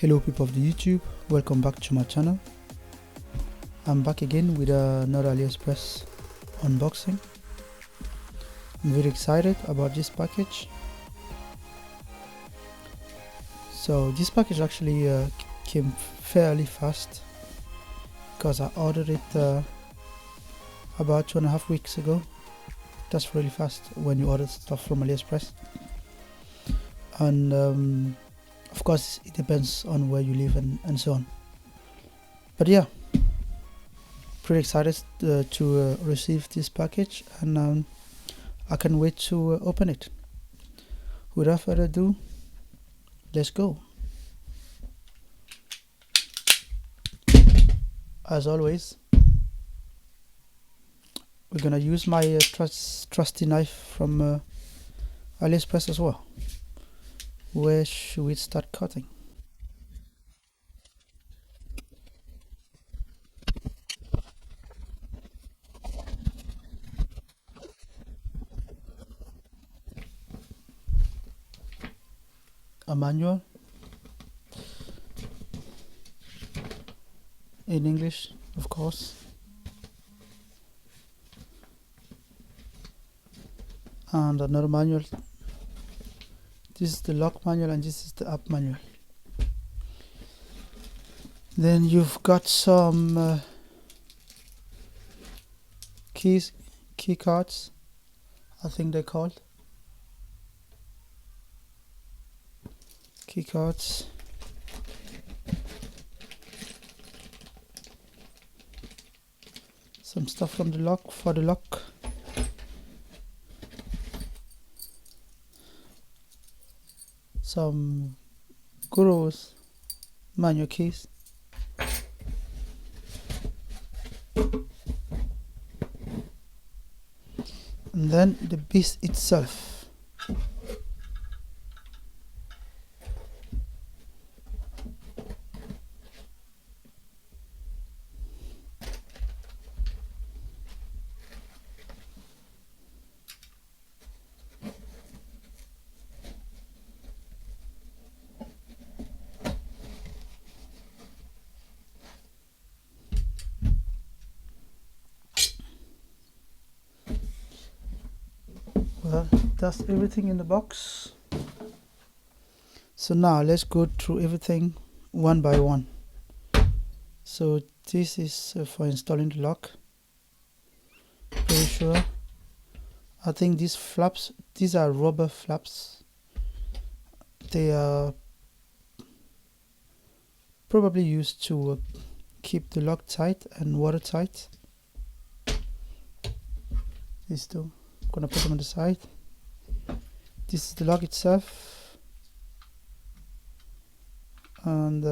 Hello people of the YouTube, welcome back to my channel. I'm back again with another AliExpress unboxing. I'm very excited about this package. So this package actually came fairly fast because I ordered it about 2.5 weeks ago. That's really fast when you order stuff from AliExpress. And of course it depends on where you live and so on. But yeah, pretty excited to receive this package, and I can't wait to open it. Without further ado, let's go. As always, we're gonna use my trusty knife from AliExpress as well. Where should we start cutting? A manual in English, of course, and another manual. This is the lock manual and this is the app manual. Then you've got some key cards, I think they're called key cards. Some stuff from the lock for the lock. Some Guru's manual keys. And then the beast itself. Well, that's everything in the box. So now let's go through everything one by one. So this is for installing the lock. Pretty sure. I think these flaps, these are rubber flaps. They are probably used to keep the lock tight and watertight. These two, I'm gonna put them on the side. This is the lock itself, and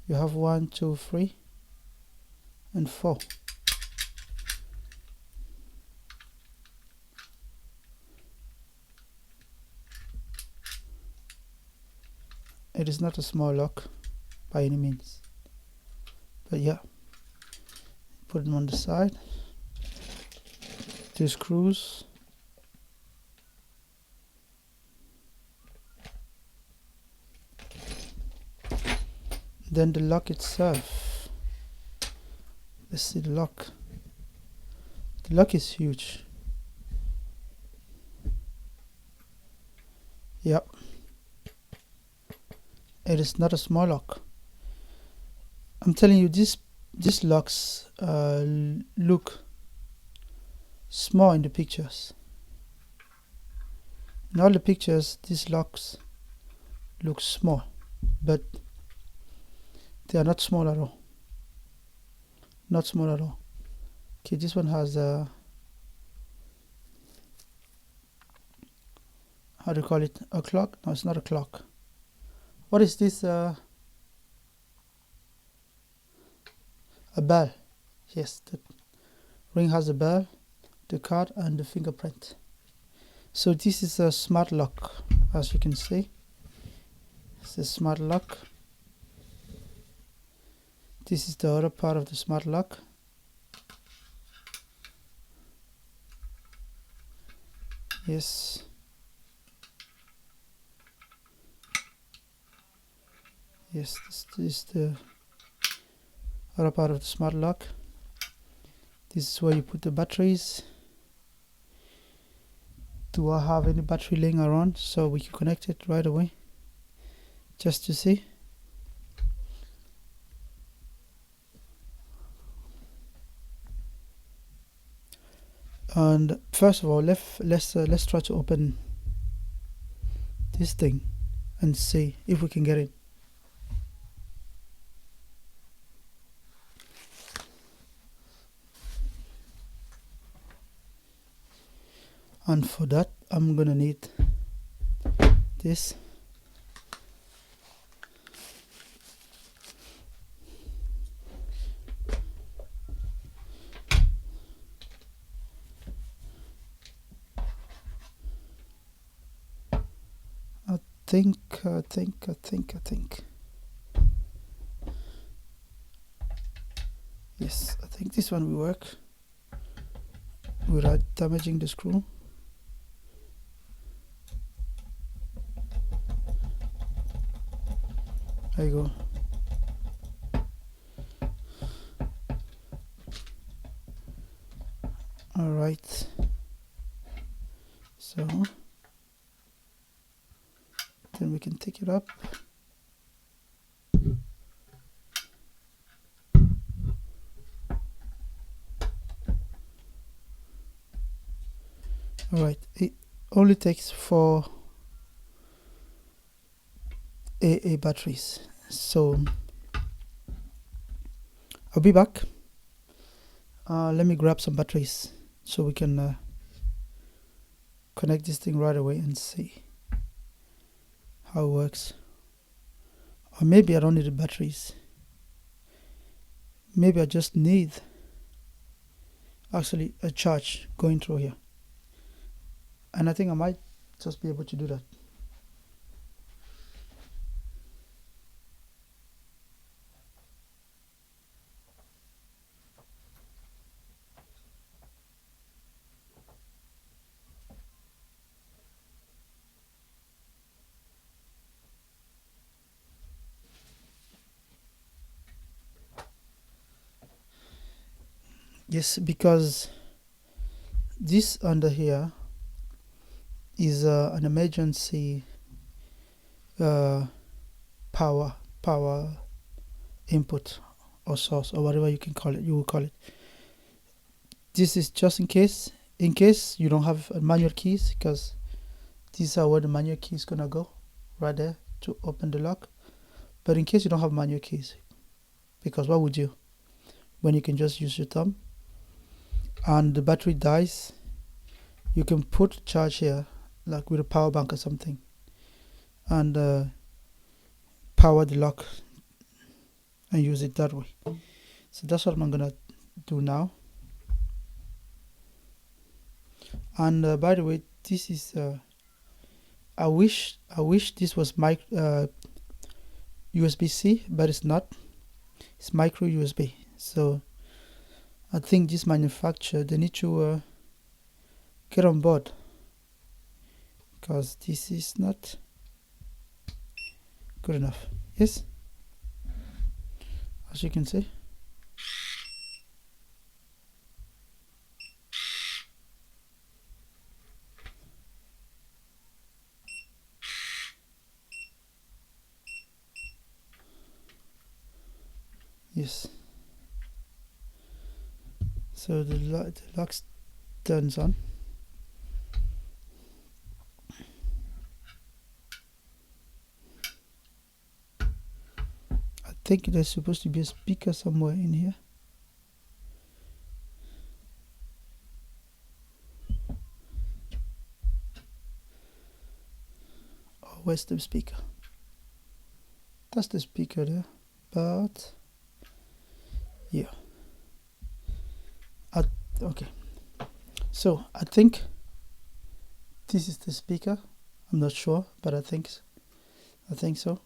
you have 1, 2, 3, and 4. It is not a small lock by any means, but yeah, put them on the side. 2 screws. Then the lock itself. Let's see the lock. The lock is huge. Yep. It is not a small lock. I'm telling you, these locks look small in the pictures. In all the pictures, these locks look small, but they are not small at all. Not small at all. Okay, this one has a, how do you call it? A clock? No, it's not a clock. What is this? A bell. Yes, the ring has a bell, the card, and the fingerprint. So this is a smart lock, as you can see. It's a smart lock. This is the other part of the smart lock. Yes. Yes, this is the other part of the smart lock. This is where you put the batteries. Do I have any battery laying around so we can connect it right away just to see? And first of all, let's try to open this thing and see if we can get it. And for that, I'm gonna need this. I think. Yes, I think this one will work without damaging the screw. There you go. All right. So then we can take it up. All right. It only takes 4 AA batteries. So I'll be back. Let me grab some batteries so we can connect this thing right away and see how it works. Or maybe I don't need the batteries. Maybe I just need actually a charge going through here. And I think I might just be able to do that. Yes, because this under here is an emergency power input or source or whatever you will call it. This is just in case you don't have manual keys, because these are where the manual key is gonna go, right there to open the lock. But in case you don't have manual keys, because what would you when you can just use your thumb and the battery dies, you can put charge here like with a power bank or something and power the lock and use it that way. So that's what I'm gonna do now. And by the way, this is I wish this was USB-C, but it's not. It's micro USB. So I think this manufacturer, they need to get on board, because this is not good enough. Yes, as you can see. Yes. So the lock turns on. I think there's supposed to be a speaker somewhere in here. Oh, where's the speaker? That's the speaker there. But yeah. Okay. So I think this is the speaker. I'm not sure, but I think so.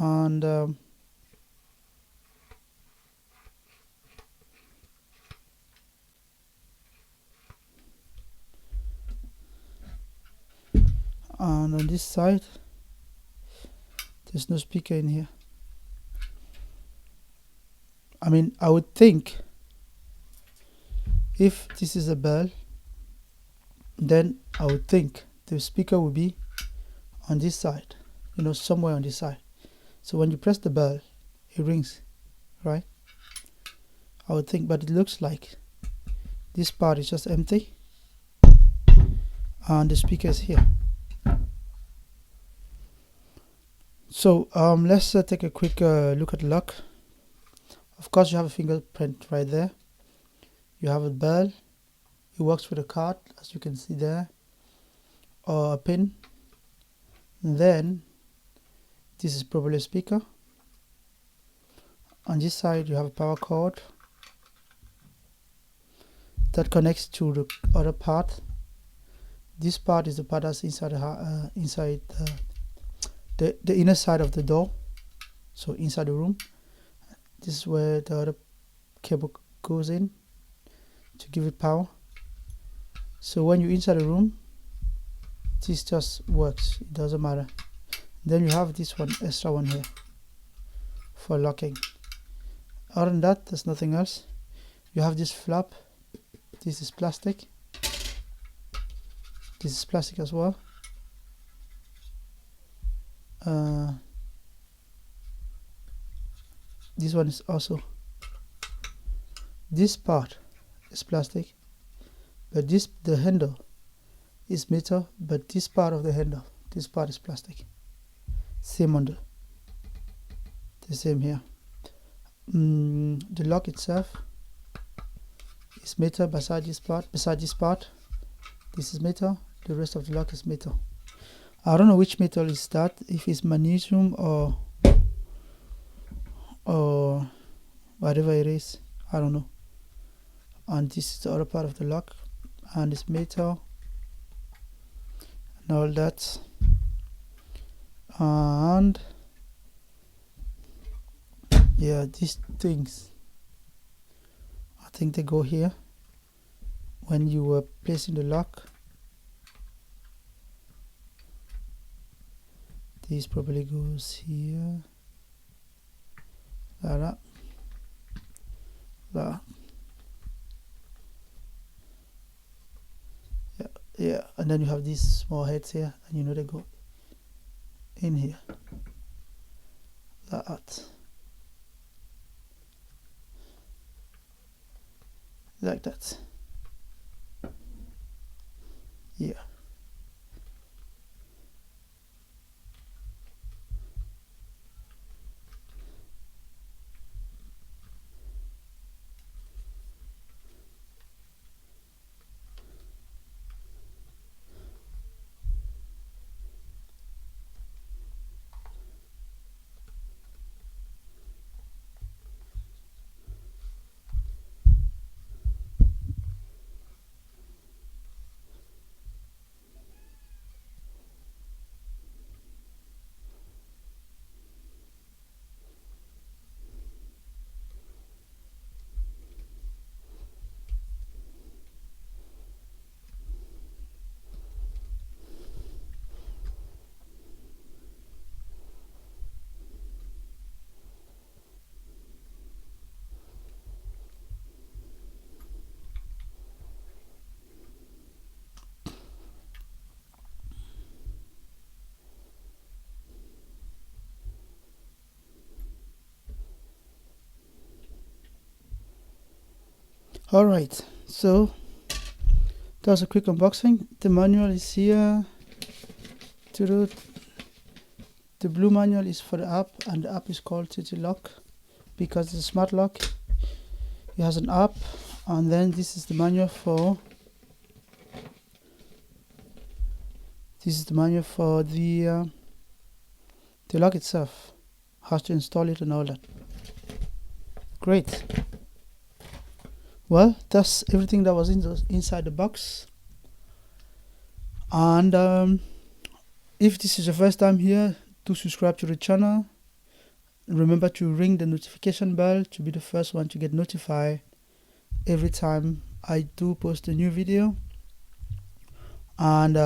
And on this side There's no speaker in here. I mean, I would think if this is a bell, then I would think the speaker would be on this side, you know, somewhere on this side. So when you press the bell, it rings, right? I would think, but it looks like this part is just empty and the speaker is here. So let's take a quick look at the lock. Of course, you have a fingerprint right there. You have a bell. It works with a card, as you can see there, or a pin. And then this is probably a speaker. On this side, you have a power cord that connects to the other part. This part is the part that's inside the inner side of the door, so inside the room. This is where the other cable goes in to give it power. So when you're inside the room, this just works, it doesn't matter. Then you have this one, extra one here for locking. Other than that, there's nothing else. You have this flap. This is plastic. This is plastic as well. This one is also, this part is plastic, but the handle is metal, but this part of the handle, this part is plastic. Same on the same here. The lock itself is metal beside this part. This is metal. The rest of the lock is metal. I don't know which metal is that, if it's magnesium or whatever it is, I don't know. And this is the other part of the lock, and it's metal and all that. And yeah, these things, I think they go here when you were placing the lock. This probably goes here, like that. Yeah, and then you have these small heads here, and you know they go in here, like that, like that. Yeah. Alright, so that was a quick unboxing. The manual is here. The blue manual is for the app, and the app is called City Lock because it's a smart lock. It has an app, and then this is the manual for the lock itself, how to install it and all that. Great. Well, that's everything that was inside the box. And if this is your first time here, do subscribe to the channel. Remember to ring the notification bell to be the first one to get notified every time I do post a new video. And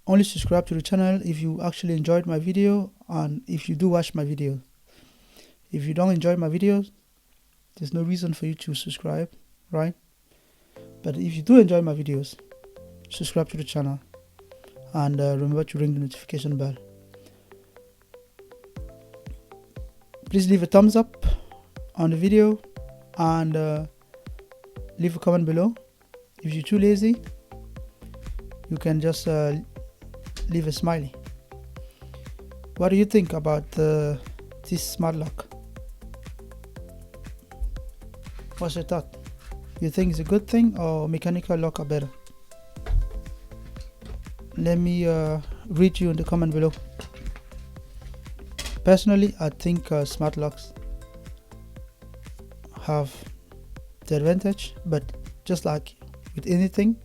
only subscribe to the channel if you actually enjoyed my video and if you do watch my videos. If you don't enjoy my videos, there's no reason for you to subscribe, right? But if you do enjoy my videos, subscribe to the channel, and remember to ring the notification bell. Please leave a thumbs up on the video, and leave a comment below. If you're too lazy, you can just leave a smiley. What do you think about this smart lock? What's your thought? You think it's a good thing, or mechanical lock are better? Let me read you in the comment below. Personally, I think smart locks have the advantage, but just like with anything,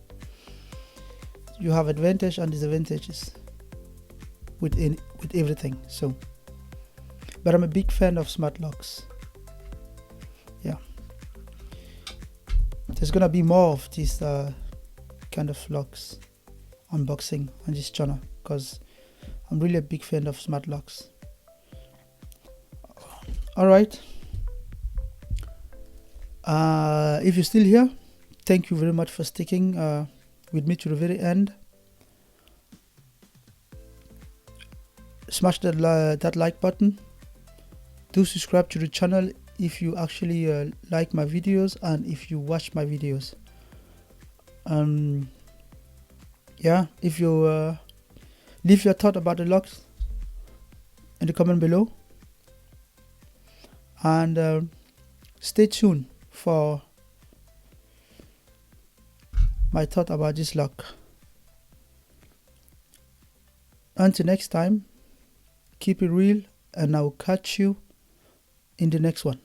you have advantage and disadvantages with everything. So, but I'm a big fan of smart locks. Yeah, there's gonna be more of these kind of locks unboxing on this channel, because I'm really a big fan of smart locks. All right, if you're still here, thank you very much for sticking with me to the very end. Smash that like button. Do subscribe to the channel if you actually like my videos and if you watch my videos. Yeah, if you leave your thought about the locks in the comment below, and stay tuned for my thought about this lock. Until next time, keep it real, and I'll catch you in the next one.